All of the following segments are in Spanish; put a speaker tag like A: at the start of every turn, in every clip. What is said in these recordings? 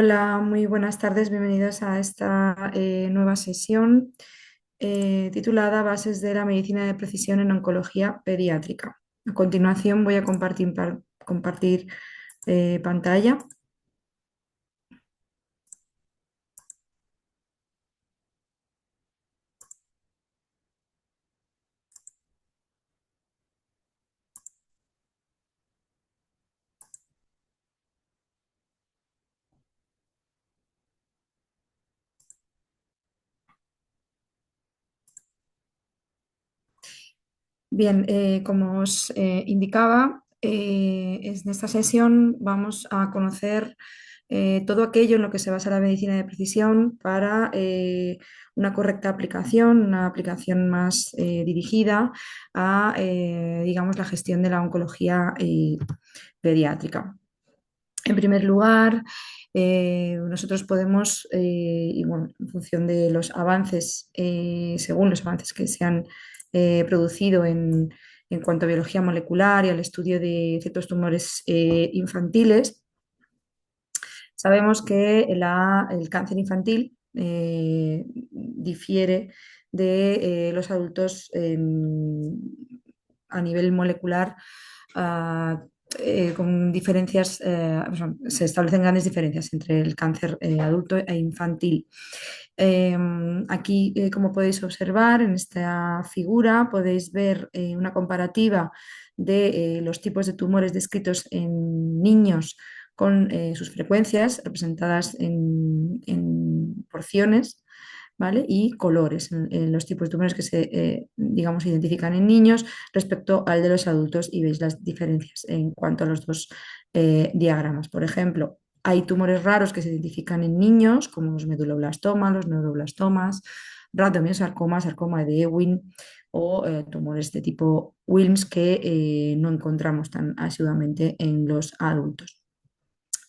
A: Hola, muy buenas tardes, bienvenidos a esta nueva sesión titulada Bases de la Medicina de Precisión en Oncología Pediátrica. A continuación voy a compartir pantalla. Bien, como os indicaba, en esta sesión vamos a conocer todo aquello en lo que se basa la medicina de precisión para una correcta aplicación, una aplicación más dirigida a, digamos, la gestión de la oncología pediátrica. En primer lugar, nosotros podemos, y bueno, en función de los avances, según los avances que se han producido en cuanto a biología molecular y al estudio de ciertos tumores infantiles, sabemos que el cáncer infantil difiere de los adultos a nivel molecular, ah, con diferencias, o sea, se establecen grandes diferencias entre el cáncer adulto e infantil. Aquí, como podéis observar en esta figura, podéis ver una comparativa de los tipos de tumores descritos en niños con sus frecuencias representadas en porciones, ¿vale? Y colores en los tipos de tumores que se, digamos, identifican en niños respecto al de los adultos, y veis las diferencias en cuanto a los dos diagramas. Por ejemplo, hay tumores raros que se identifican en niños, como los meduloblastomas, los neuroblastomas, rabdomyosarcoma, sarcoma de Ewing o tumores de tipo Wilms que no encontramos tan asiduamente en los adultos.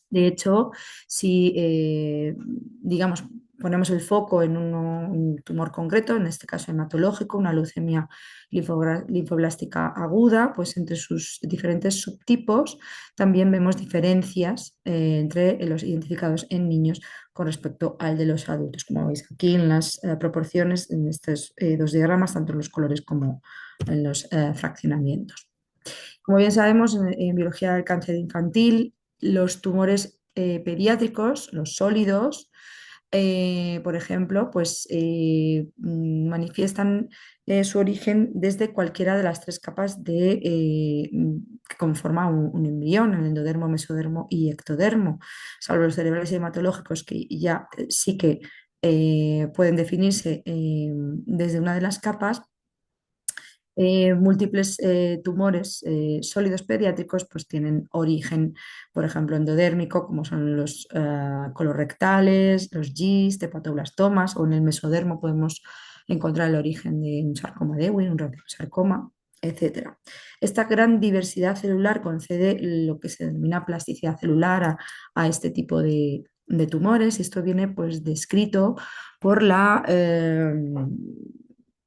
A: De hecho, si digamos, ponemos el foco en un tumor concreto, en este caso hematológico, una leucemia linfoblástica aguda, pues entre sus diferentes subtipos también vemos diferencias entre los identificados en niños con respecto al de los adultos, como veis aquí en las proporciones, en estos dos diagramas, tanto en los colores como en los fraccionamientos. Como bien sabemos, en biología del cáncer infantil, los tumores pediátricos, los sólidos, por ejemplo, pues manifiestan su origen desde cualquiera de las tres capas que conforman un embrión, el endodermo, mesodermo y ectodermo, salvo los cerebrales y hematológicos que ya sí que pueden definirse desde una de las capas. Múltiples tumores sólidos pediátricos pues tienen origen, por ejemplo, endodérmico, como son los colorectales, los GIST, hepatoblastomas, o en el mesodermo podemos encontrar el origen de un sarcoma de Ewing, un radicosarcoma, etcétera. Esta gran diversidad celular concede lo que se denomina plasticidad celular a este tipo de tumores, y esto viene pues descrito por la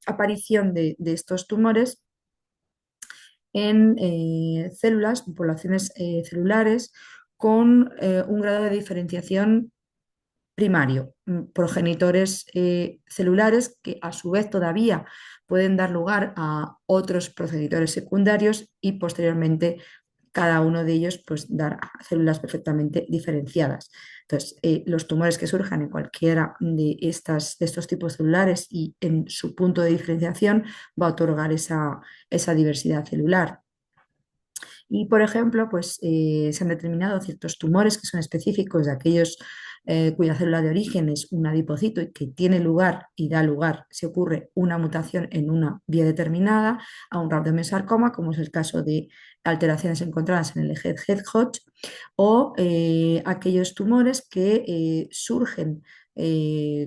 A: aparición de estos tumores en células, poblaciones celulares con un grado de diferenciación primario, progenitores celulares que a su vez todavía pueden dar lugar a otros progenitores secundarios, y posteriormente cada uno de ellos pues dar a células perfectamente diferenciadas. Entonces, los tumores que surjan en cualquiera de estos tipos celulares y en su punto de diferenciación va a otorgar esa diversidad celular. Y, por ejemplo, pues, se han determinado ciertos tumores que son específicos de aquellos cuya célula de origen es un adipocito y que tiene lugar y da lugar, si ocurre una mutación en una vía determinada, a un rhabdomyosarcoma, como es el caso de alteraciones encontradas en el eje Head-Hodge, o aquellos tumores que surgen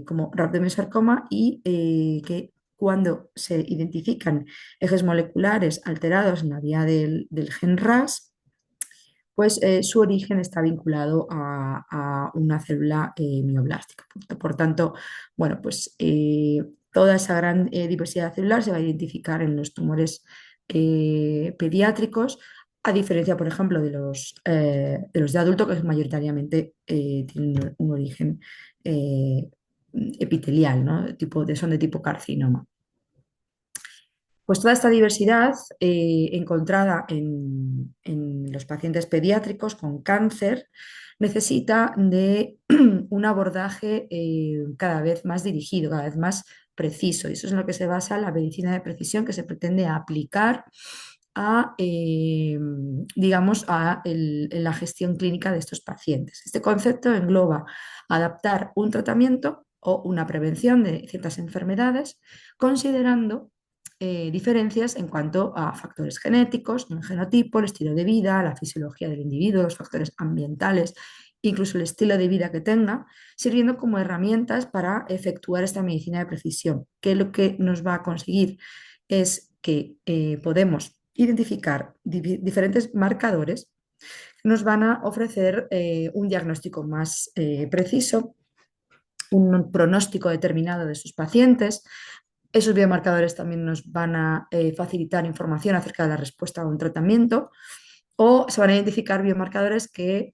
A: como rhabdomyosarcoma y que cuando se identifican ejes moleculares alterados en la vía del gen RAS, pues su origen está vinculado a una célula mioblástica. Por tanto, bueno, pues toda esa gran diversidad celular se va a identificar en los tumores pediátricos, a diferencia, por ejemplo, de los de adulto, que mayoritariamente tienen un origen eh, epitelial, ¿no? Son de tipo carcinoma. Pues toda esta diversidad encontrada en los pacientes pediátricos con cáncer necesita de un abordaje cada vez más dirigido, cada vez más preciso. Y eso es en lo que se basa la medicina de precisión que se pretende aplicar digamos, en la gestión clínica de estos pacientes. Este concepto engloba adaptar un tratamiento o una prevención de ciertas enfermedades considerando diferencias en cuanto a factores genéticos, el genotipo, el estilo de vida, la fisiología del individuo, los factores ambientales, incluso el estilo de vida que tenga, sirviendo como herramientas para efectuar esta medicina de precisión, que lo que nos va a conseguir es que podemos identificar diferentes marcadores que nos van a ofrecer un diagnóstico más preciso, un pronóstico determinado de sus pacientes. Esos biomarcadores también nos van a facilitar información acerca de la respuesta a un tratamiento o se van a identificar biomarcadores que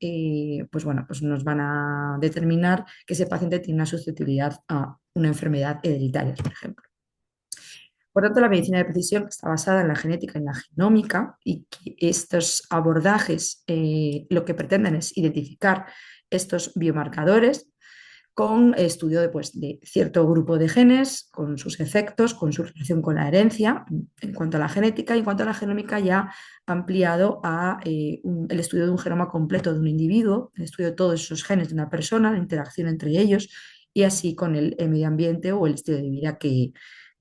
A: pues bueno, pues nos van a determinar que ese paciente tiene una susceptibilidad a una enfermedad hereditaria, por ejemplo. Por tanto, la medicina de precisión está basada en la genética y en la genómica y que estos abordajes lo que pretenden es identificar estos biomarcadores con estudio de cierto grupo de genes, con sus efectos, con su relación con la herencia, en cuanto a la genética, y en cuanto a la genómica ya ampliado a el estudio de un genoma completo de un individuo, el estudio de todos esos genes de una persona, la interacción entre ellos y así con el medio ambiente o el estilo de vida que,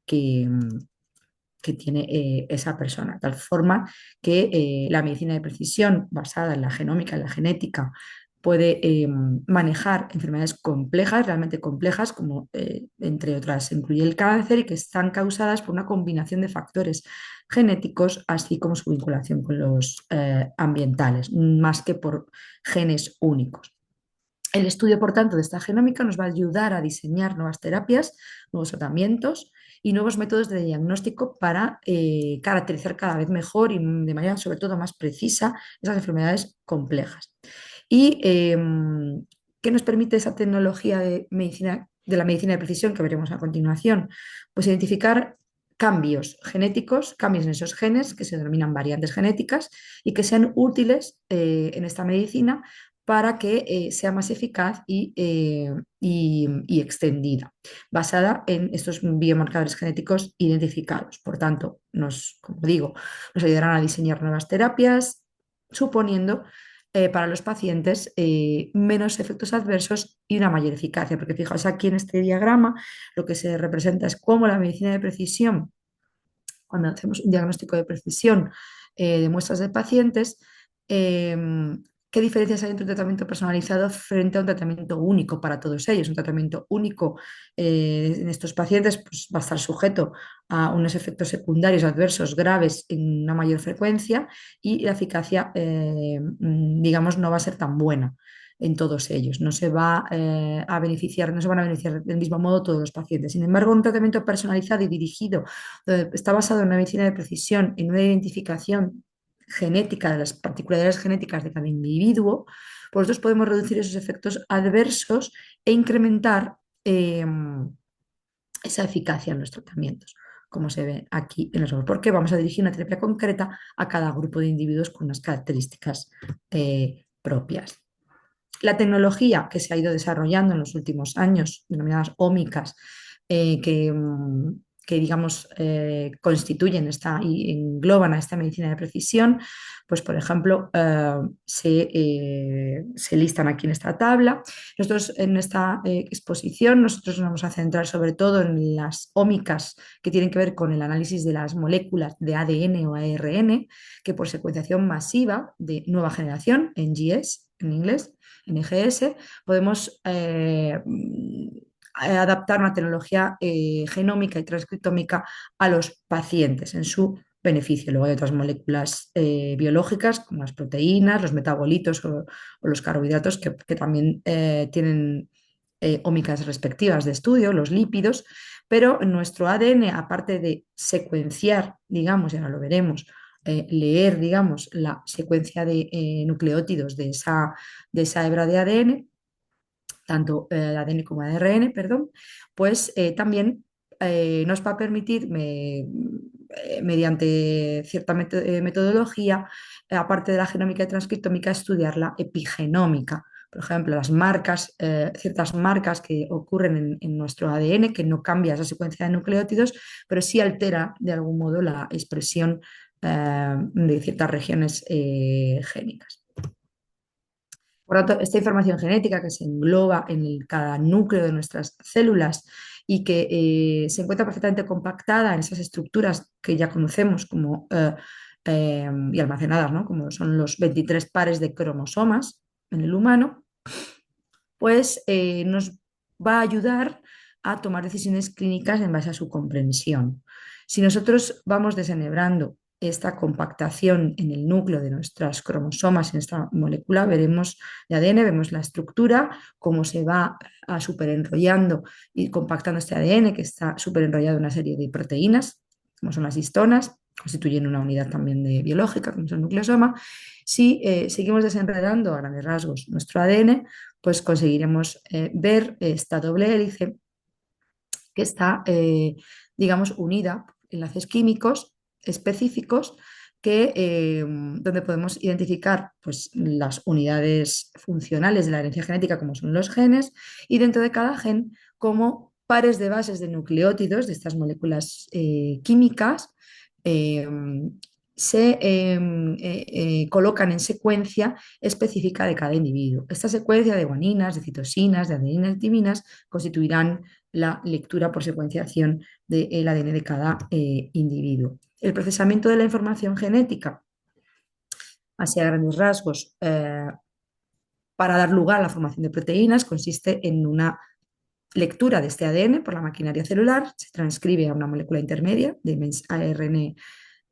A: que tiene esa persona, tal forma que la medicina de precisión basada en la genómica, en la genética, puede manejar enfermedades complejas, realmente complejas, como entre otras incluye el cáncer, y que están causadas por una combinación de factores genéticos, así como su vinculación con los ambientales, más que por genes únicos. El estudio, por tanto, de esta genómica nos va a ayudar a diseñar nuevas terapias, nuevos tratamientos y nuevos métodos de diagnóstico para caracterizar cada vez mejor y de manera sobre todo más precisa esas enfermedades complejas. ¿Y qué nos permite esa tecnología de la medicina de precisión que veremos a continuación? Pues identificar cambios genéticos, cambios en esos genes que se denominan variantes genéticas y que sean útiles en esta medicina para que sea más eficaz y extendida, basada en estos biomarcadores genéticos identificados. Por tanto, como digo, nos ayudarán a diseñar nuevas terapias, suponiendo para los pacientes menos efectos adversos y una mayor eficacia, porque fijaos aquí en este diagrama lo que se representa es cómo la medicina de precisión, cuando hacemos un diagnóstico de precisión de muestras de pacientes, eh, qué diferencias hay entre un tratamiento personalizado frente a un tratamiento único para todos ellos. Un tratamiento único en estos pacientes pues, va a estar sujeto a unos efectos secundarios adversos graves en una mayor frecuencia y la eficacia, digamos, no va a ser tan buena en todos ellos. No se va a beneficiar, no se van a beneficiar del mismo modo todos los pacientes. Sin embargo, un tratamiento personalizado y dirigido está basado en una medicina de precisión, en una identificación genética de las particularidades genéticas de cada individuo, pues nosotros podemos reducir esos efectos adversos e incrementar esa eficacia en los tratamientos, como se ve aquí en los ojos, porque vamos a dirigir una terapia concreta a cada grupo de individuos con unas características propias. La tecnología que se ha ido desarrollando en los últimos años, denominadas ómicas, que digamos constituyen y engloban a esta medicina de precisión, pues por ejemplo se listan aquí en esta tabla. Nosotros en esta exposición nosotros nos vamos a centrar sobre todo en las ómicas que tienen que ver con el análisis de las moléculas de ADN o ARN, que por secuenciación masiva de nueva generación, NGS en inglés, NGS, podemos adaptar una tecnología genómica y transcriptómica a los pacientes en su beneficio. Luego hay otras moléculas biológicas como las proteínas, los metabolitos o los carbohidratos que también tienen ómicas respectivas de estudio, los lípidos, pero nuestro ADN, aparte de secuenciar, digamos, y ahora lo veremos, leer, digamos, la secuencia de nucleótidos de esa hebra de ADN, tanto el ADN como el ARN, perdón, pues también nos va a permitir, mediante cierta metodología, aparte de la genómica y transcriptómica, estudiar la epigenómica. Por ejemplo, las marcas, ciertas marcas que ocurren en nuestro ADN, que no cambia esa secuencia de nucleótidos, pero sí altera de algún modo la expresión de ciertas regiones génicas. Por lo tanto, esta información genética que se engloba en cada núcleo de nuestras células y que se encuentra perfectamente compactada en esas estructuras que ya conocemos como, y almacenadas, ¿no? Como son los 23 pares de cromosomas en el humano, pues nos va a ayudar a tomar decisiones clínicas en base a su comprensión. Si nosotros vamos desenhebrando esta compactación en el núcleo de nuestras cromosomas, en esta molécula, veremos de ADN, vemos la estructura, cómo se va a superenrollando y compactando este ADN, que está superenrollado en una serie de proteínas, como son las histonas, constituyen una unidad también biológica, como es el nucleosoma. Si seguimos desenredando a grandes rasgos nuestro ADN, pues conseguiremos ver esta doble hélice que está, digamos, unida por enlaces químicos específicos donde podemos identificar pues, las unidades funcionales de la herencia genética, como son los genes, y dentro de cada gen, como pares de bases de nucleótidos de estas moléculas químicas eh, se colocan en secuencia específica de cada individuo. Esta secuencia de guaninas, de citosinas, de adeninas y timinas constituirán la lectura por secuenciación del ADN de cada individuo. El procesamiento de la información genética, así a grandes rasgos, para dar lugar a la formación de proteínas, consiste en una lectura de este ADN por la maquinaria celular, se transcribe a una molécula intermedia de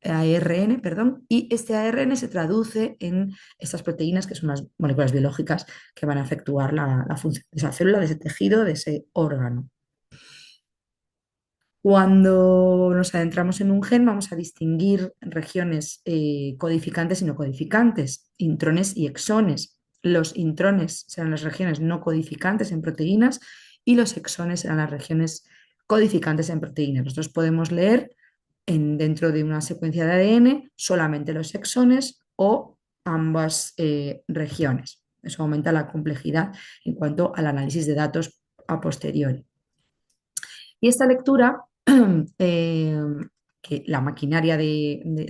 A: ARN, perdón, y este ARN se traduce en estas proteínas que son las moléculas biológicas que van a efectuar la función de esa célula, de ese tejido, de ese órgano. Cuando nos adentramos en un gen, vamos a distinguir regiones codificantes y no codificantes, intrones y exones. Los intrones serán las regiones no codificantes en proteínas y los exones serán las regiones codificantes en proteínas. Nosotros podemos leer dentro de una secuencia de ADN solamente los exones o ambas regiones. Eso aumenta la complejidad en cuanto al análisis de datos a posteriori. Y esta lectura, eh, que la maquinaria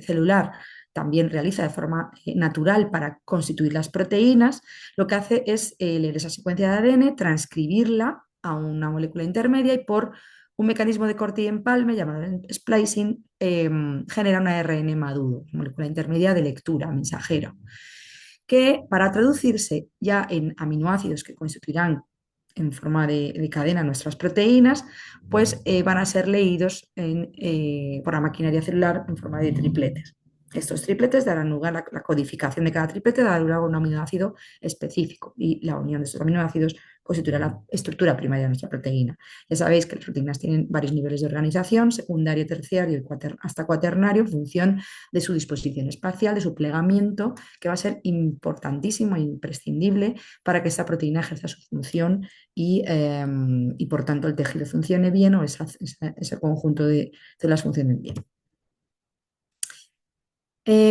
A: celular también realiza de forma natural para constituir las proteínas, lo que hace es leer esa secuencia de ADN, transcribirla a una molécula intermedia y por un mecanismo de corte y empalme llamado splicing, genera un ARN maduro, molécula intermedia de lectura, mensajero, que para traducirse ya en aminoácidos que constituirán en forma de cadena nuestras proteínas, pues van a ser leídos por la maquinaria celular en forma de tripletes. Estos tripletes darán lugar a la codificación de cada triplete, dará lugar a un aminoácido específico y la unión de estos aminoácidos constituirá la estructura primaria de nuestra proteína. Ya sabéis que las proteínas tienen varios niveles de organización, secundario, terciario y hasta cuaternario, en función de su disposición espacial, de su plegamiento, que va a ser importantísimo e imprescindible para que esta proteína ejerza su función y por tanto el tejido funcione bien o ese conjunto de células funcionen bien.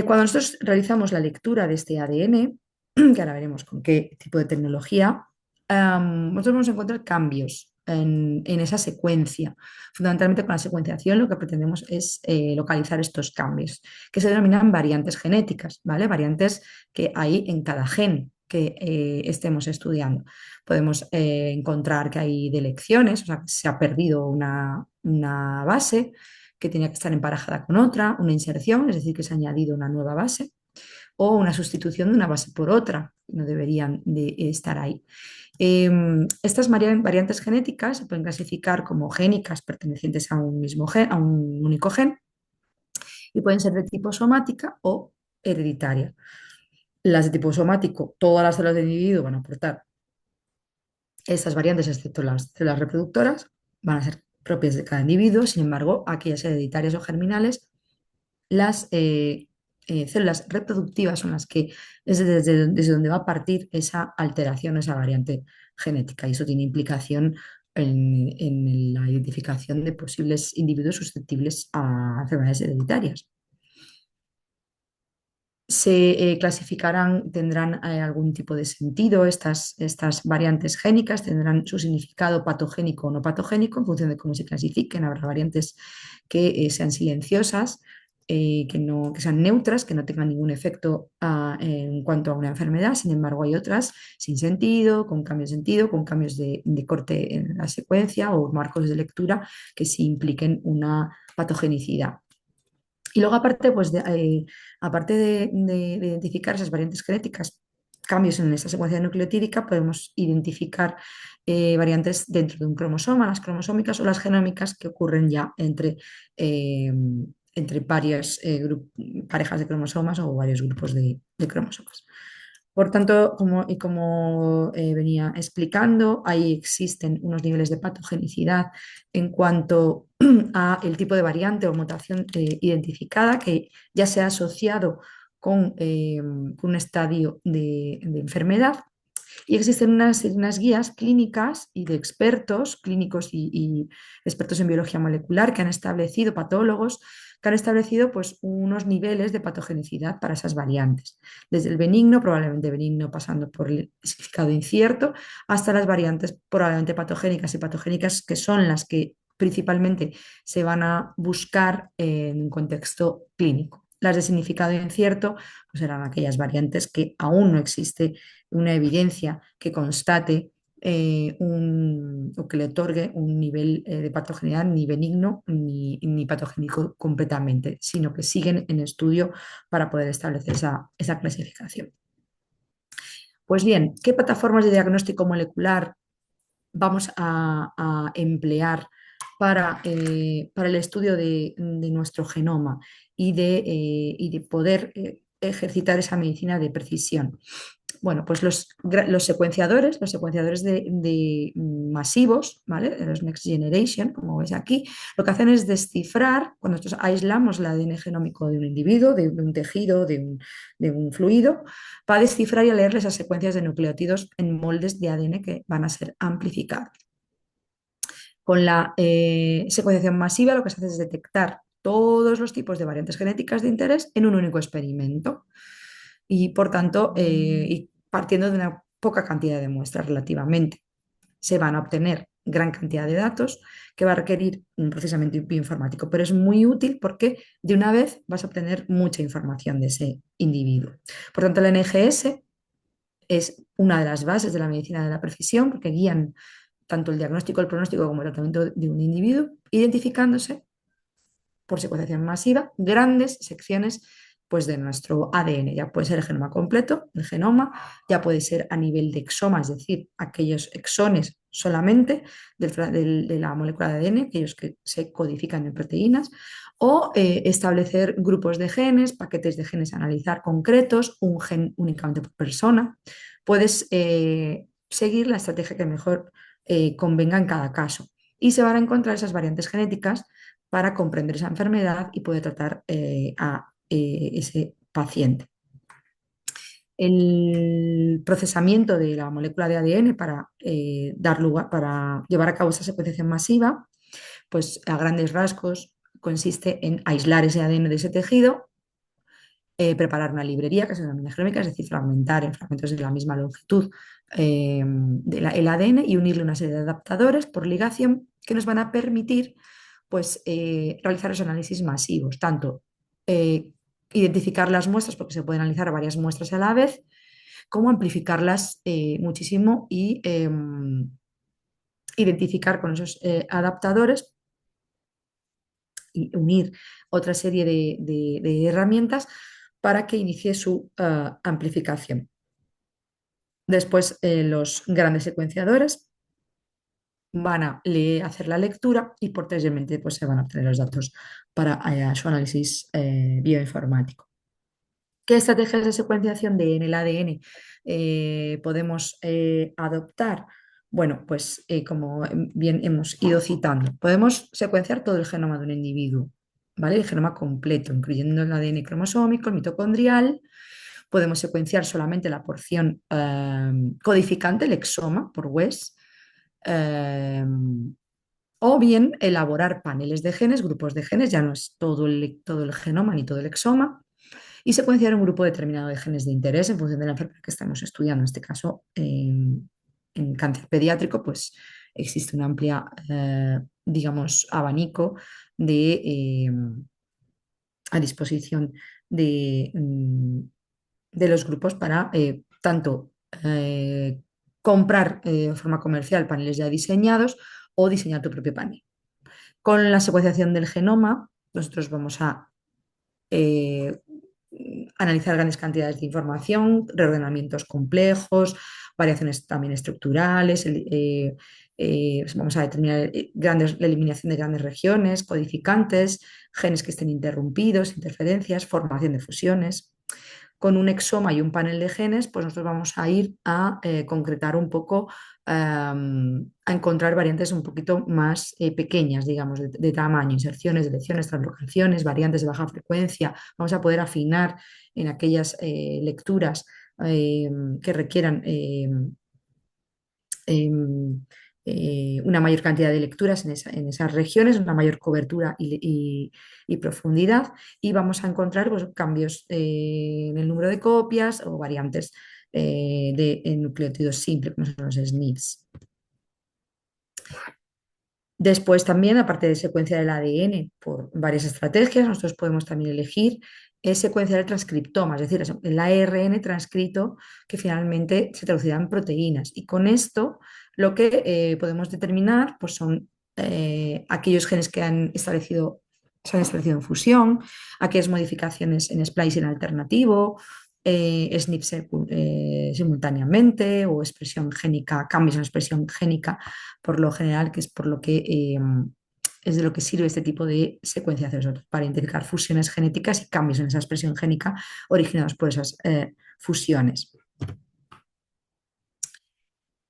A: Cuando nosotros realizamos la lectura de este ADN, que ahora veremos con qué tipo de tecnología, nosotros vamos a encontrar cambios en esa secuencia. Fundamentalmente con la secuenciación lo que pretendemos es localizar estos cambios, que se denominan variantes genéticas, ¿vale? Variantes que hay en cada gen que estemos estudiando. Podemos encontrar que hay delecciones, o sea, que se ha perdido una base que tenía que estar emparejada con otra, una inserción, es decir, que se ha añadido una nueva base, o una sustitución de una base por otra, no deberían de estar ahí. Estas variantes genéticas se pueden clasificar como génicas pertenecientes a un mismo gen, a un único gen, y pueden ser de tipo somática o hereditaria. Las de tipo somático, todas las células del individuo van a aportar estas variantes, excepto las células reproductoras, van a ser propias de cada individuo. Sin embargo, aquellas hereditarias o germinales las células reproductivas son las que desde donde va a partir esa alteración, esa variante genética. Y eso tiene implicación en la identificación de posibles individuos susceptibles a enfermedades hereditarias. Se clasificarán, tendrán algún tipo de sentido, estas variantes génicas tendrán su significado patogénico o no patogénico en función de cómo se clasifiquen. Habrá variantes que sean silenciosas, que sean neutras, que no tengan ningún efecto en cuanto a una enfermedad. Sin embargo, hay otras sin sentido, con cambios de sentido, con cambios de corte en la secuencia o marcos de lectura que sí impliquen una patogenicidad. Y luego, aparte, aparte de identificar esas variantes genéticas, cambios en esta secuencia nucleotídica, podemos identificar variantes dentro de un cromosoma, las cromosómicas o las genómicas, que ocurren ya eh, entre varias parejas de cromosomas o varios grupos de cromosomas. Por tanto, como venía explicando, ahí existen unos niveles de patogenicidad en cuanto a el tipo de variante o mutación identificada que ya se ha asociado con un estadio de enfermedad. Y existen unas guías clínicas y de expertos clínicos y expertos en biología molecular que han establecido, patólogos, que han establecido pues, unos niveles de patogenicidad para esas variantes, desde el benigno, probablemente benigno, pasando por el significado incierto, hasta las variantes probablemente patogénicas y patogénicas, que son las que principalmente se van a buscar en un contexto clínico. Las de significado incierto pues serán aquellas variantes que aún no existe una evidencia que constate o que le otorgue un nivel de patogenicidad ni benigno ni patogénico completamente, sino que siguen en estudio para poder establecer esa clasificación. Pues bien, ¿qué plataformas de diagnóstico molecular vamos a emplear para el estudio de nuestro genoma y de poder ejercitar esa medicina de precisión? Bueno, pues los secuenciadores masivos, ¿vale? Los Next Generation, como veis aquí, lo que hacen es descifrar, cuando nosotros aislamos el ADN genómico de un individuo, de un tejido, de un fluido, va a descifrar y a leer esas secuencias de nucleótidos en moldes de ADN que van a ser amplificados. Con la secuenciación masiva lo que se hace es detectar todos los tipos de variantes genéticas de interés en un único experimento y por tanto, y partiendo de una poca cantidad de muestras relativamente, se van a obtener gran cantidad de datos que va a requerir un procesamiento bioinformático, pero es muy útil porque de una vez vas a obtener mucha información de ese individuo. Por tanto, el NGS es una de las bases de la medicina de la precisión porque guían tanto el diagnóstico, el pronóstico como el tratamiento de un individuo, identificándose por secuenciación masiva grandes secciones pues, de nuestro ADN. Ya puede ser el genoma completo, el genoma, ya puede ser a nivel de exoma, es decir, aquellos exones solamente de la molécula de ADN, aquellos que se codifican en proteínas, o establecer grupos de genes, paquetes de genes a analizar concretos, un gen únicamente por persona. Puedes seguir la estrategia que mejor convenga en cada caso. Y se van a encontrar esas variantes genéticas para comprender esa enfermedad y poder tratar a ese paciente. El procesamiento de la molécula de ADN para llevar a cabo esa secuenciación masiva, pues a grandes rasgos consiste en aislar ese ADN de ese tejido, preparar una librería que se denomina genómica, es decir, fragmentar en fragmentos de la misma longitud el ADN y unirle una serie de adaptadores por ligación que nos van a permitir pues, realizar los análisis masivos, tanto identificar las muestras, porque se pueden analizar varias muestras a la vez, como amplificarlas muchísimo y identificar con esos adaptadores y unir otra serie de herramientas para que inicie su amplificación. Después, los grandes secuenciadores van a hacer la lectura y posteriormente pues, se van a obtener los datos para su análisis bioinformático. ¿Qué estrategias de secuenciación en el ADN podemos adoptar? Bueno, pues como bien hemos ido citando, podemos secuenciar todo el genoma de un individuo. ¿vale? El genoma completo, incluyendo el ADN cromosómico, el mitocondrial. Podemos secuenciar solamente la porción codificante, el exoma, por Wes, eh, o bien elaborar paneles de genes, grupos de genes, ya no es todo el genoma ni todo el exoma, y secuenciar un grupo determinado de genes de interés en función de la enfermedad que estamos estudiando. En este caso, en cáncer pediátrico, pues existe un amplia, digamos, abanico de, a disposición de, de los grupos para tanto comprar de forma comercial paneles ya diseñados o diseñar tu propio panel. Con la secuenciación del genoma, nosotros vamos a eh, analizar grandes cantidades de información, reordenamientos complejos, variaciones también estructurales, vamos a determinar la eliminación de grandes regiones, codificantes, genes que estén interrumpidos, interferencias, formación de fusiones. Con un exoma y un panel de genes, pues nosotros vamos a ir a concretar un poco, a encontrar variantes un poquito más pequeñas, digamos, de tamaño, inserciones, deleciones, translocaciones, variantes de baja frecuencia. Vamos a poder afinar en aquellas lecturas eh, que requieran em, una mayor cantidad de lecturas en esas regiones, una mayor cobertura y profundidad, y vamos a encontrar pues, cambios en el número de copias o variantes de nucleótidos simples, como son los SNPs. Después también, aparte de secuencia del ADN por varias estrategias, nosotros podemos también elegir secuenciar el transcriptoma, es decir, el ARN transcrito que finalmente se traducirá en proteínas. Y con esto lo que podemos determinar pues, son aquellos genes que se han establecido en fusión, aquellas modificaciones en splicing alternativo, SNPs simultáneamente o expresión génica, cambios en la expresión génica por lo general, que es por lo que es de lo que sirve este tipo de secuenciación, para identificar fusiones genéticas y cambios en esa expresión génica originados por esas fusiones.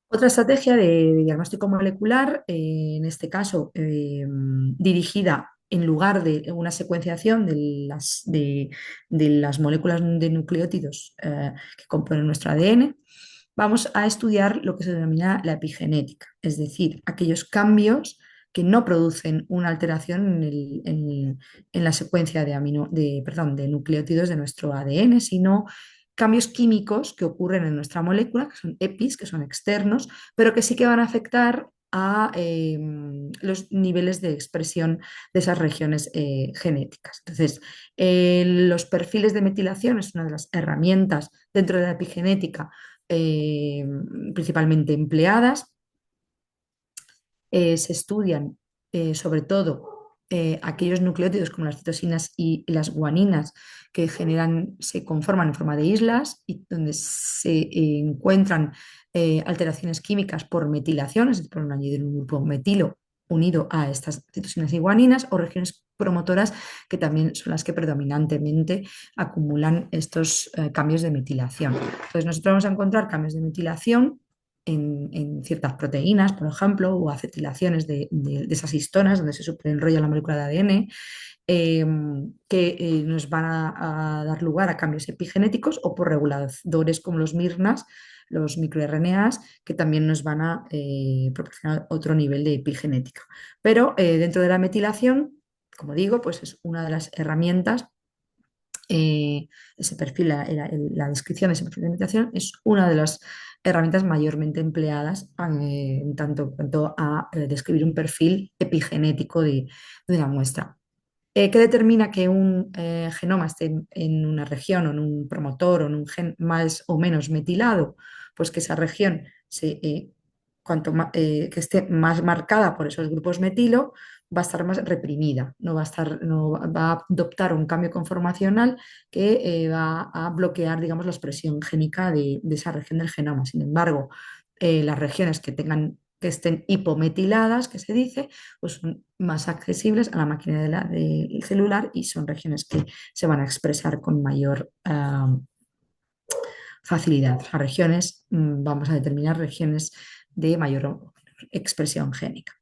A: Otra estrategia de diagnóstico molecular, en este caso dirigida en lugar de una secuenciación de las moléculas de nucleótidos que componen nuestro ADN, vamos a estudiar lo que se denomina la epigenética, es decir, aquellos cambios que no producen una alteración en la secuencia de nucleótidos de nuestro ADN, sino cambios químicos que ocurren en nuestra molécula, que son EPIs, que son externos, pero que sí que van a afectar a los niveles de expresión de esas regiones genéticas. Entonces, los perfiles de metilación es una de las herramientas dentro de la epigenética eh, principalmente empleadas. Se estudian sobre todo aquellos nucleótidos como las citosinas y las guaninas que se conforman en forma de islas y donde se encuentran alteraciones químicas por metilación, es decir, por añadir un grupo metilo unido a estas citosinas y guaninas, o regiones promotoras que también son las que predominantemente acumulan estos cambios de metilación. Entonces nosotros vamos a encontrar cambios de metilación en ciertas proteínas, por ejemplo, o acetilaciones de esas histonas donde se superenrolla la molécula de ADN, que nos van a dar lugar a cambios epigenéticos o por reguladores como los MIRNAs, los microRNAs, que también nos van a proporcionar otro nivel de epigenética. Pero dentro de la metilación, como digo, pues es una de las herramientas. Ese perfil, la descripción de ese perfil de metilación es una de las herramientas mayormente empleadas en tanto cuanto a describir un perfil epigenético de una muestra. ¿Qué determina que un genoma esté en una región o en un promotor o en un gen más o menos metilado? Pues que esa región que esté más marcada por esos grupos metilo va a estar más reprimida, no va a adoptar un cambio conformacional que va a bloquear, digamos, la expresión génica de esa región del genoma. Sin embargo, las regiones que estén hipometiladas, que se dice, pues son más accesibles a la máquina del celular y son regiones que se van a expresar con mayor facilidad. Las regiones, vamos a determinar regiones de mayor expresión génica.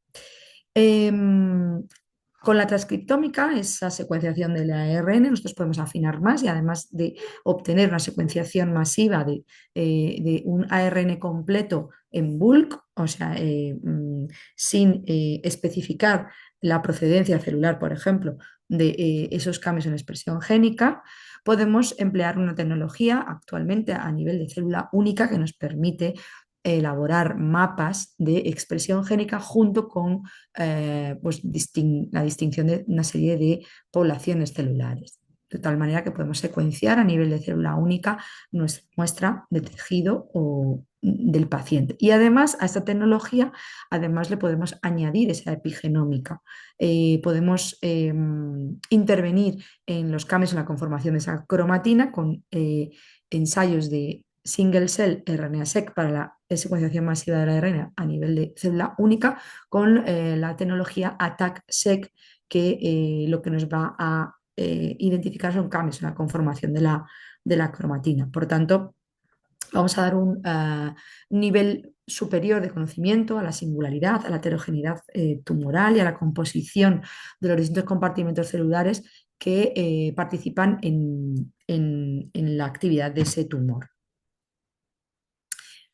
A: Con la transcriptómica, esa secuenciación del ARN, nosotros podemos afinar más y además de obtener una secuenciación masiva de un ARN completo en bulk, o sea, sin especificar la procedencia celular, por ejemplo, de esos cambios en expresión génica, podemos emplear una tecnología actualmente a nivel de célula única que nos permite elaborar mapas de expresión génica junto con pues, la distinción de una serie de poblaciones celulares. De tal manera que podemos secuenciar a nivel de célula única nuestra muestra de tejido o del paciente. Y además a esta tecnología, además le podemos añadir esa epigenómica. Podemos intervenir en los cambios en la conformación de esa cromatina con ensayos de single cell RNA-seq para la secuenciación masiva de la RNA a nivel de célula única con la tecnología ATAC-seq que lo que nos va a identificar son cambios en la conformación de la cromatina. Por tanto, vamos a dar un nivel superior de conocimiento a la singularidad, a la heterogeneidad tumoral y a la composición de los distintos compartimentos celulares que participan en la actividad de ese tumor.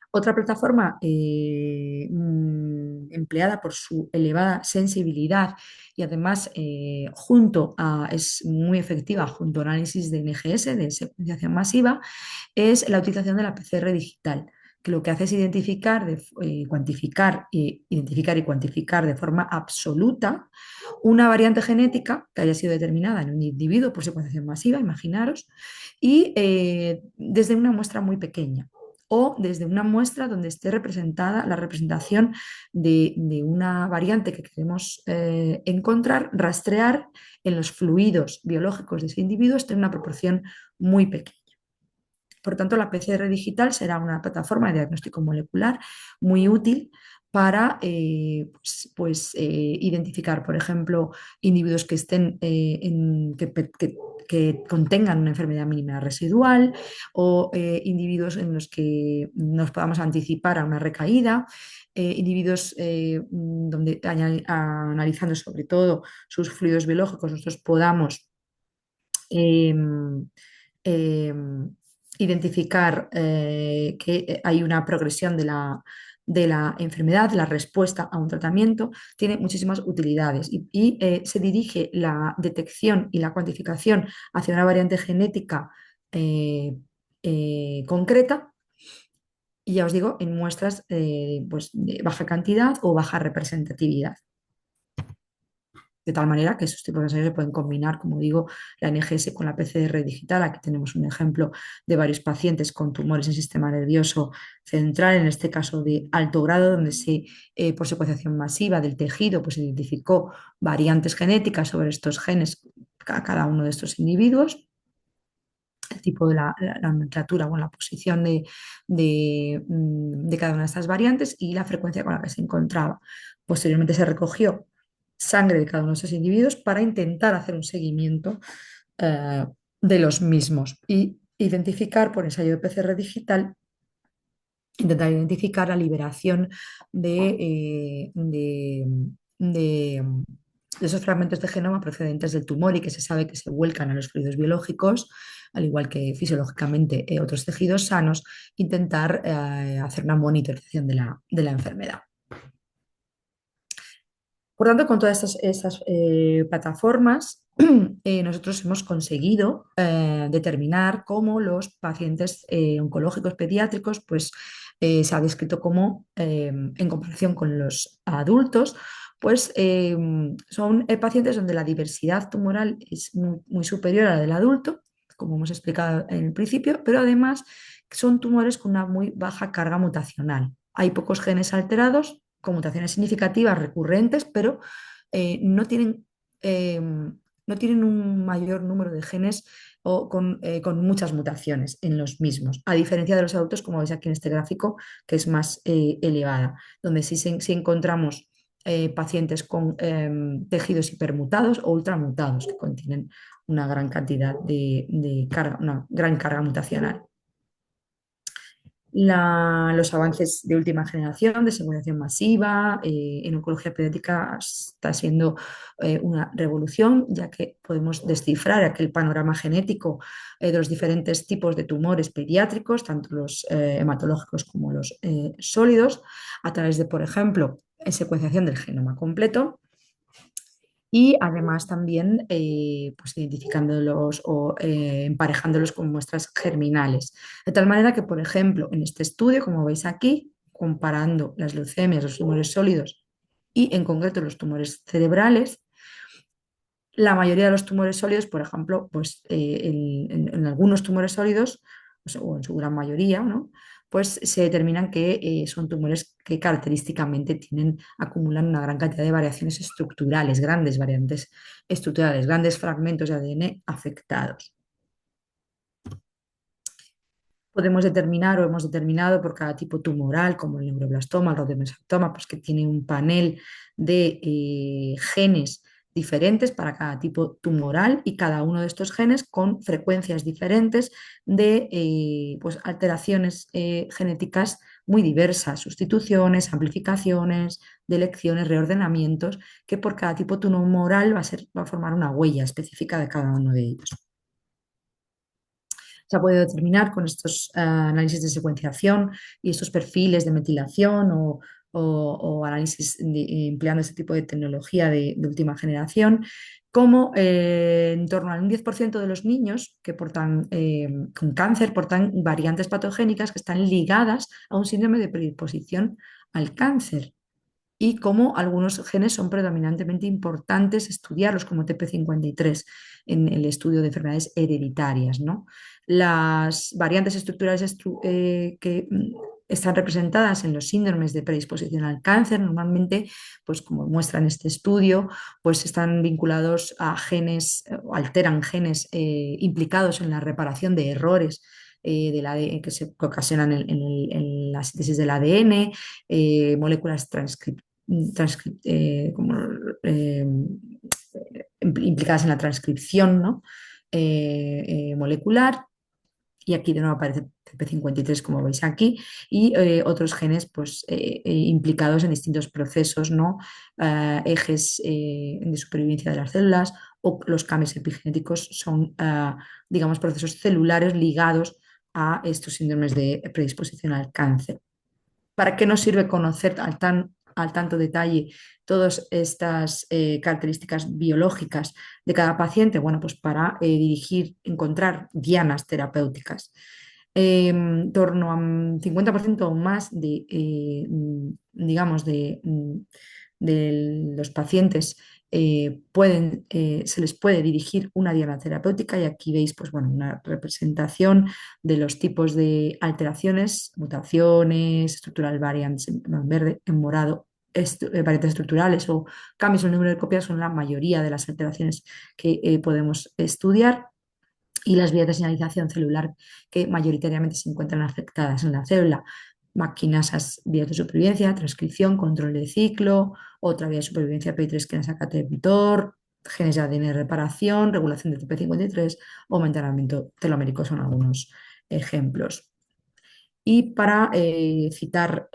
A: Otra plataforma empleada por su elevada sensibilidad y además es muy efectiva junto a análisis de NGS, de secuenciación masiva, es la utilización de la PCR digital, que lo que hace es cuantificar, identificar y cuantificar de forma absoluta una variante genética que haya sido determinada en un individuo por secuenciación masiva, imaginaros, y desde una muestra muy pequeña o desde una muestra donde esté representada la representación de una variante que queremos encontrar, rastrear en los fluidos biológicos de ese individuo esté en una proporción muy pequeña. Por tanto, la PCR digital será una plataforma de diagnóstico molecular muy útil para identificar, por ejemplo, individuos que estén que contengan una enfermedad mínima residual o individuos en los que nos podamos anticipar a una recaída, individuos donde analizando sobre todo sus fluidos biológicos nosotros podamos eh, eh, identificar que hay una progresión de la enfermedad, de la respuesta a un tratamiento, tiene muchísimas utilidades se dirige la detección y la cuantificación hacia una variante genética concreta. Y ya os digo, en muestras pues, de baja cantidad o baja representatividad. De tal manera que esos tipos de ensayos se pueden combinar, como digo, la NGS con la PCR digital. Aquí tenemos un ejemplo de varios pacientes con tumores en sistema nervioso central, en este caso de alto grado, donde por secuenciación masiva del tejido, pues se identificó variantes genéticas sobre estos genes a cada uno de estos individuos, el tipo de la nomenclatura, bueno, la posición de cada una de estas variantes y la frecuencia con la que se encontraba. Posteriormente se recogió sangre de cada uno de esos individuos para intentar hacer un seguimiento eh, de los mismos y identificar por ensayo de PCR digital, intentar identificar la liberación de esos fragmentos de genoma procedentes del tumor y que se sabe que se vuelcan a los fluidos biológicos, al igual que fisiológicamente otros tejidos sanos, intentar hacer una monitorización de la enfermedad. Por tanto, con todas estas plataformas, nosotros hemos conseguido determinar cómo los pacientes oncológicos pediátricos pues, se ha descrito como, en comparación con los adultos, pues son pacientes donde la diversidad tumoral es muy superior a la del adulto, como hemos explicado en el principio, pero además son tumores con una muy baja carga mutacional. Hay pocos genes alterados, con mutaciones significativas recurrentes, pero no tienen, no tienen un mayor número de genes o con muchas mutaciones en los mismos, a diferencia de los adultos, como veis aquí en este gráfico, que es más elevada, donde sí encontramos pacientes con tejidos hipermutados o ultramutados, que contienen una gran cantidad de carga, una gran carga mutacional. Los avances de última generación de secuenciación masiva en oncología pediátrica está siendo una revolución, ya que podemos descifrar aquel panorama genético de los diferentes tipos de tumores pediátricos, tanto los hematológicos como los sólidos, a través de, por ejemplo, secuenciación del genoma completo y además también pues identificándolos o emparejándolos con muestras germinales. De tal manera que, por ejemplo, en este estudio, como veis aquí, comparando las leucemias, los tumores sólidos y en concreto los tumores cerebrales, la mayoría de los tumores sólidos, por ejemplo, pues, en algunos tumores sólidos, o en su gran mayoría, ¿no? Pues se determinan que son tumores que característicamente acumulan una gran cantidad de variaciones estructurales, grandes variantes estructurales, grandes fragmentos de ADN afectados. Podemos determinar o hemos determinado por cada tipo tumoral, como el neuroblastoma, el radiomesortoma, pues que tiene un panel de genes diferentes para cada tipo tumoral y cada uno de estos genes con frecuencias diferentes de pues alteraciones genéticas muy diversas, sustituciones, amplificaciones, delecciones, reordenamientos, que por cada tipo tumoral va a formar una huella específica de cada uno de ellos. Se ha podido determinar con estos análisis de secuenciación y estos perfiles de metilación o análisis empleando este tipo de tecnología de última generación, como en torno al 10% de los niños que portan con cáncer portan variantes patogénicas que están ligadas a un síndrome de predisposición al cáncer y cómo algunos genes son predominantemente importantes estudiarlos, como TP53 en el estudio de enfermedades hereditarias, ¿no? Las variantes estructurales que están representadas en los síndromes de predisposición al cáncer, normalmente, pues como muestra en este estudio, pues están vinculados a genes, o alteran genes implicados en la reparación de errores que ocasionan en la síntesis del ADN, moléculas como, eh, implicadas en la transcripción, ¿no? Molecular. Y aquí de nuevo aparece CP53, como veis aquí, y otros genes pues, implicados en distintos procesos, ¿no? Ejes de supervivencia de las células o los cambios epigenéticos son, digamos, procesos celulares ligados a estos síndromes de predisposición al cáncer. ¿Para qué nos sirve conocer al tanto detalle todas estas características biológicas de cada paciente? Bueno, pues para dirigir, encontrar dianas terapéuticas. En torno a un 50% o más digamos, de los pacientes se les puede dirigir una diana terapéutica y aquí veis pues, bueno, una representación de los tipos de alteraciones, mutaciones, estructural variants en verde, en morado, variantes estructurales o cambios en el número de copias son la mayoría de las alteraciones que podemos estudiar y las vías de señalización celular que mayoritariamente se encuentran afectadas en la célula. Maquinasas, vías de supervivencia, transcripción, control de ciclo, otra vía de supervivencia P3 kinasa mTOR, genes de ADN de reparación, regulación de TP53 o mantenimiento telomérico son algunos ejemplos. Y para citar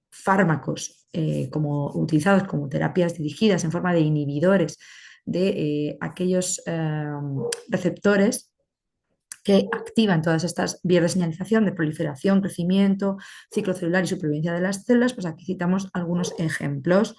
A: fármacos como utilizados como terapias dirigidas en forma de inhibidores de aquellos receptores que activan todas estas vías de señalización de proliferación, crecimiento, ciclo celular y supervivencia de las células, pues aquí citamos algunos ejemplos.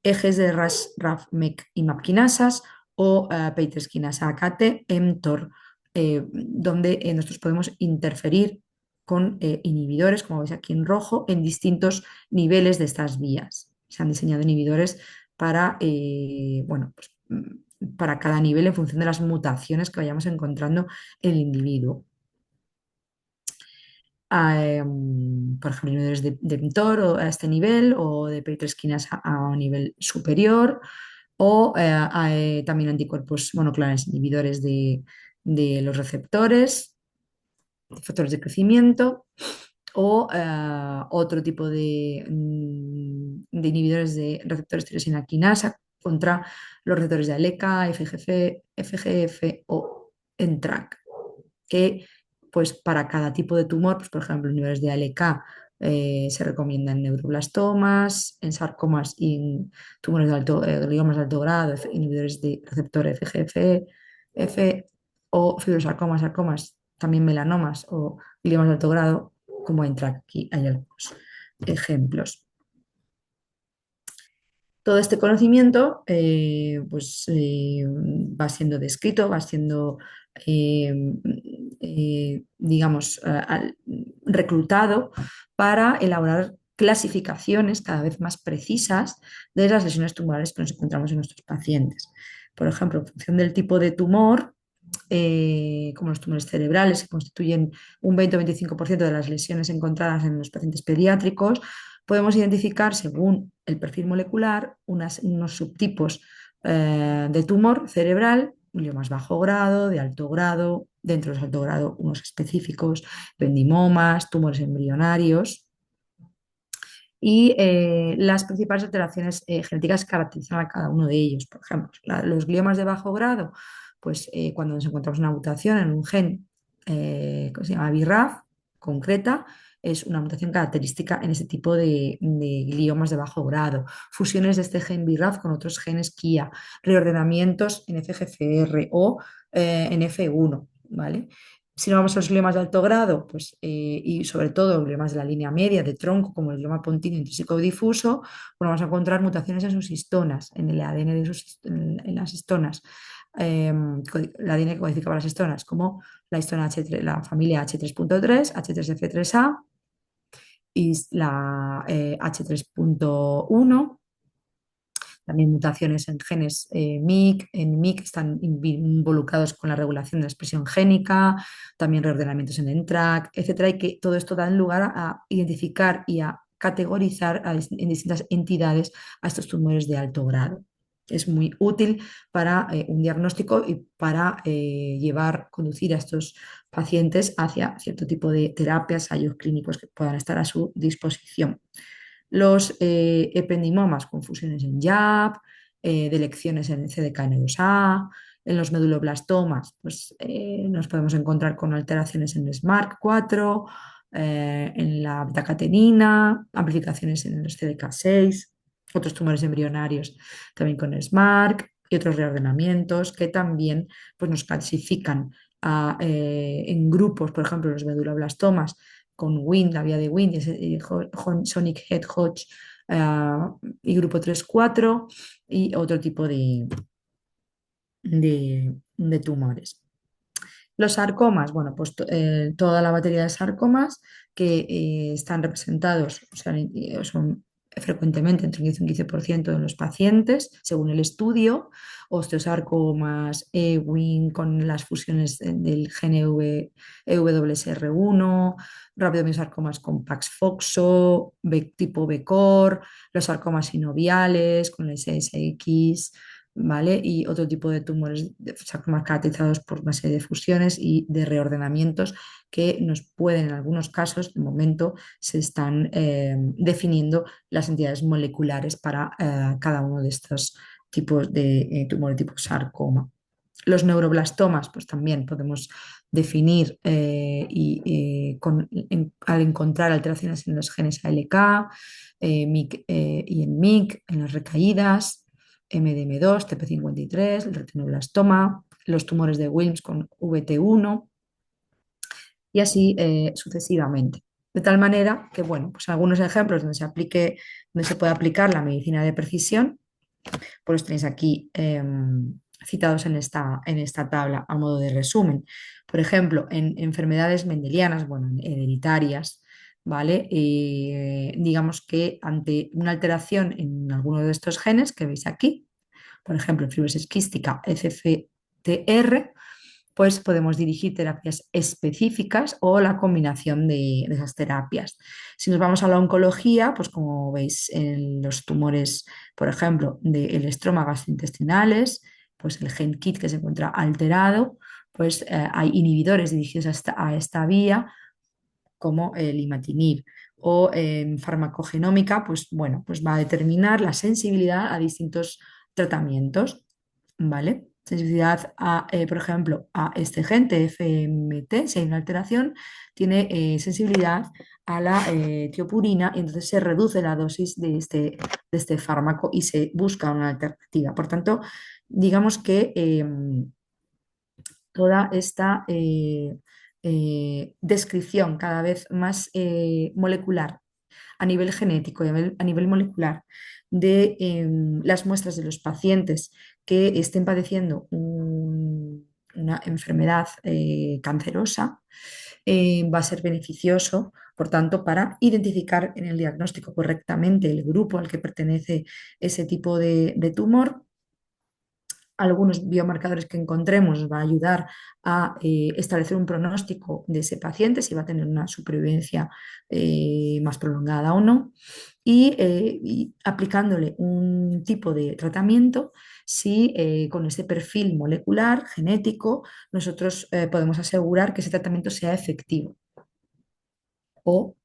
A: Ejes de RAS, RAF, MEK y MAP quinasas o P3 quinasa AKT, mTOR, donde nosotros podemos interferir con inhibidores, como veis aquí en rojo, en distintos niveles de estas vías. Se han diseñado inhibidores para, bueno, pues, para cada nivel en función de las mutaciones que vayamos encontrando en el individuo. Por ejemplo, inhibidores de mTOR a este nivel o de P3 kinasa a un nivel superior o también anticuerpos monoclonales inhibidores de los receptores, factores de crecimiento o otro tipo de inhibidores de receptores tirosina quinasa contra los receptores de ALECA, FGF o NTRK, que pues para cada tipo de tumor, pues por ejemplo, en niveles de ALK se recomiendan neuroblastomas, en sarcomas y en tumores de gliomas de alto grado, inhibidores de receptor FGF, F, o fibrosarcomas, sarcomas, también melanomas o gliomas de alto grado, como entra aquí, hay algunos ejemplos. Todo este conocimiento va siendo descrito, va siendo, eh, digamos, reclutado para elaborar clasificaciones cada vez más precisas de las lesiones tumorales que nos encontramos en nuestros pacientes. Por ejemplo, en función del tipo de tumor, como los tumores cerebrales, que constituyen un 20 o 25% de las lesiones encontradas en los pacientes pediátricos, podemos identificar, según el perfil molecular, unos subtipos de tumor cerebral, gliomas bajo grado, de alto grado, dentro de los alto grado unos específicos, ependimomas, tumores embrionarios, y las principales alteraciones genéticas que caracterizan a cada uno de ellos. Por ejemplo, los gliomas de bajo grado, pues cuando nos encontramos una mutación en un gen que se llama BRAF concreta, es una mutación característica en ese tipo de gliomas de bajo grado. Fusiones de este gen BRAF con otros genes KIA, reordenamientos en FGFR o en F1, ¿vale? Si no vamos a los gliomas de alto grado, pues, y sobre todo gliomas de la línea media, de tronco, como el glioma pontino intrínseco difuso, pues vamos a encontrar mutaciones en sus histonas, en el ADN en las histonas, el ADN que codificaba las histonas, como la histona H3, la familia H3.3, H3F3A y la H3.1. También mutaciones en genes MYC están involucrados con la regulación de la expresión génica, también reordenamientos en ENTRAC, etcétera, y que todo esto da lugar a identificar y a categorizar en distintas entidades a estos tumores de alto grado. Es muy útil para un diagnóstico y para conducir a estos pacientes hacia cierto tipo de terapias, ensayos clínicos que puedan estar a su disposición. Los ependimomas con fusiones en YAP, delecciones en CDKN2A, en los meduloblastomas pues, nos podemos encontrar con alteraciones en el SMARC4, en la betacatenina, amplificaciones en los CDK6, otros tumores embrionarios también con el SMARC y otros reordenamientos que también pues, nos clasifican en grupos, por ejemplo, los meduloblastomas con WIND, la vía de WIND, Sonic Head Hodge y grupo 3-4 y otro tipo de tumores. Los sarcomas, bueno, pues toda la batería de sarcomas que están representados, o sea, son frecuentemente entre un 10 y un 15% de los pacientes, según el estudio, osteosarcomas, Ewing con las fusiones del gen EWSR1, rapidomyosarcomas con Paxfoxo, tipo BCOR, los sarcomas sinoviales con el SSX, ¿vale? Y otro tipo de tumores sarcomas caracterizados por una serie de fusiones y de reordenamientos que nos pueden, en algunos casos, de momento, se están definiendo las entidades moleculares para cada uno de estos tipos de tumor tipo sarcoma. Los neuroblastomas, pues también podemos definir al encontrar alteraciones en los genes ALK, MYC, y en MYC, en las recaídas, MDM2, TP53, el retinoblastoma, los tumores de Wilms con VT1 y así sucesivamente. De tal manera que, bueno, pues algunos ejemplos donde se puede aplicar la medicina de precisión, pues los tenéis aquí citados en esta tabla a modo de resumen. Por ejemplo, en enfermedades mendelianas, bueno, hereditarias, ¿vale? Digamos que ante una alteración en alguno de estos genes que veis aquí, por ejemplo, en fibrosis quística, FFTR, pues podemos dirigir terapias específicas o la combinación de esas terapias. Si nos vamos a la oncología, pues como veis en los tumores, por ejemplo, del estroma gastrointestinales, pues el gen KIT que se encuentra alterado, pues hay inhibidores dirigidos a esta vía, como el imatinib. O en farmacogenómica, pues bueno, pues va a determinar la sensibilidad a distintos tratamientos, ¿vale? sensibilidad a, por ejemplo, a este gen, TFMT, si hay una alteración, tiene sensibilidad a la tiopurina y entonces se reduce la dosis de este fármaco y se busca una alternativa. Por tanto, digamos que toda esta descripción cada vez más molecular a nivel genético y a nivel molecular de las muestras de los pacientes que estén padeciendo una enfermedad cancerosa va a ser beneficioso, por tanto, para identificar en el diagnóstico correctamente el grupo al que pertenece ese tipo de tumor. Algunos biomarcadores que encontremos va a ayudar a establecer un pronóstico de ese paciente, si va a tener una supervivencia más prolongada o no, y aplicándole un tipo de tratamiento si con ese perfil molecular, genético, nosotros podemos asegurar que ese tratamiento sea efectivo o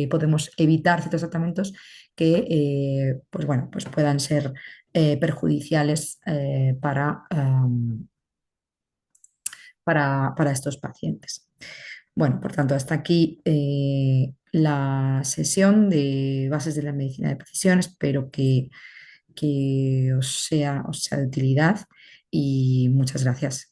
A: podemos evitar ciertos tratamientos que pues bueno, pues puedan ser perjudiciales para estos pacientes. Bueno, por tanto, hasta aquí la sesión de bases de la medicina de precisión. Espero que os sea de utilidad y muchas gracias.